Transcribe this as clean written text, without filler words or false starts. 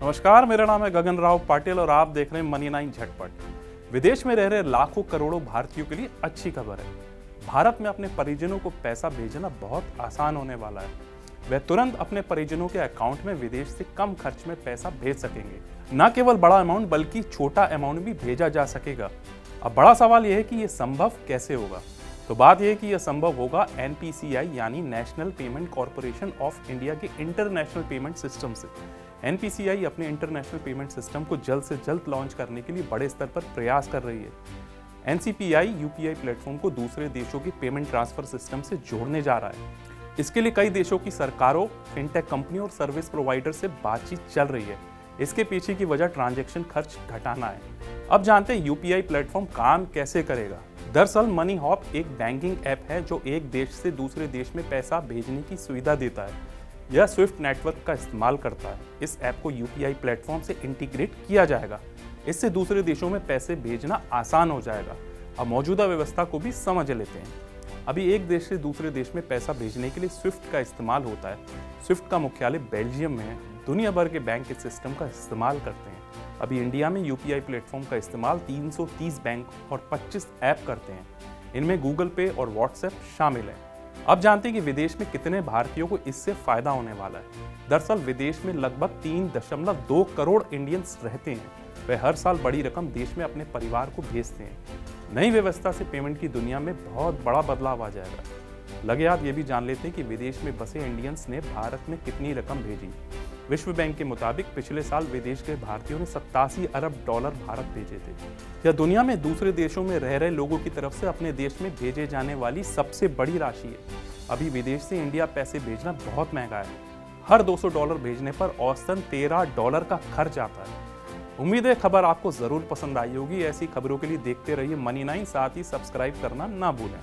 नमस्कार, मेरा नाम है गगन राव पाटिल और आप देख रहे हैं मनी 9 झटपट। विदेश में रह रहे लाखों करोड़ों भारतीयों के लिए अच्छी खबर है। भारत में अपने परिजनों को पैसा भेजना बहुत आसान होने वाला है। वे तुरंत अपने परिजनों के अकाउंट में विदेश से कम खर्च में पैसा भेज सकेंगे। न केवल बड़ा अमाउंट बल्कि छोटा अमाउंट भी भेजा जा सकेगा। अब बड़ा सवाल यह है कि यह संभव कैसे होगा। तो बात यह है कि यह संभव होगा एनपीसीआई यानी national payment corporation of India के इंटरनेशनल पेमेंट सिस्टम से। एनपीसीआई अपने इंटरनेशनल पेमेंट सिस्टम को जल्द से जल्द लॉन्च करने के लिए बड़े स्तर पर प्रयास कर रही है। एनसीपीआई यूपीआई प्लेटफॉर्म को दूसरे देशों की पेमेंट ट्रांसफर सिस्टम से जोड़ने जा रहा है। इसके लिए कई देशों की सरकारों, फिनटेक कंपनियों और सर्विस प्रोवाइडर से बातचीत चल रही है। इसके पीछे की वजह ट्रांजैक्शन खर्च घटाना है। अब जानते हैं यूपीआई प्लेटफॉर्म काम कैसे करेगा। दरअसल मनी हॉप एक बैंकिंग ऐप है जो एक देश से दूसरे देश में पैसा भेजने की सुविधा देता है। यह स्विफ्ट नेटवर्क का इस्तेमाल करता है। इस ऐप को यूपीआई प्लेटफॉर्म से इंटीग्रेट किया जाएगा। इससे दूसरे देशों में पैसे भेजना आसान हो जाएगा। अब मौजूदा व्यवस्था को भी समझ लेते हैं। अभी एक देश से दूसरे देश में पैसा भेजने के लिए स्विफ्ट का इस्तेमाल होता है। स्विफ्ट का मुख्यालय बेल्जियम में है। दुनिया भर के बैंक इस सिस्टम का इस्तेमाल करते हैं। अभी इंडिया में यूपीआई प्लेटफॉर्म का इस्तेमाल 330 बैंक और 25 ऐप करते हैं। इनमें गूगल पे और व्हाट्सएप शामिल है। अब जानते हैं कि विदेश में कितने भारतीयों को इससे फायदा होने वाला है। दरअसल विदेश में लगभग 3.2 करोड़ इंडियंस रहते हैं। वे हर साल बड़ी रकम देश में अपने परिवार को भेजते हैं। नई व्यवस्था से पेमेंट की दुनिया में बहुत बड़ा बदलाव आ जाएगा। लगे हाथ ये भी जान लेते हैं कि विदेश में बसे इंडियंस ने भारत में कितनी रकम भेजी। विश्व बैंक के मुताबिक पिछले साल विदेश के भारतीयों ने 87 अरब डॉलर भारत भेजे थे। यह दुनिया में दूसरे देशों में रह रहे लोगों की तरफ से अपने देश में भेजे जाने वाली सबसे बड़ी राशि है। अभी विदेश से इंडिया पैसे भेजना बहुत महंगा है। हर 200 डॉलर भेजने पर औसतन 13 डॉलर का खर्च आता है। उम्मीद है खबर आपको जरूर पसंद आई होगी। ऐसी खबरों के लिए देखते रहिए मनी 9, साथ ही सब्सक्राइब करना ना भूलें।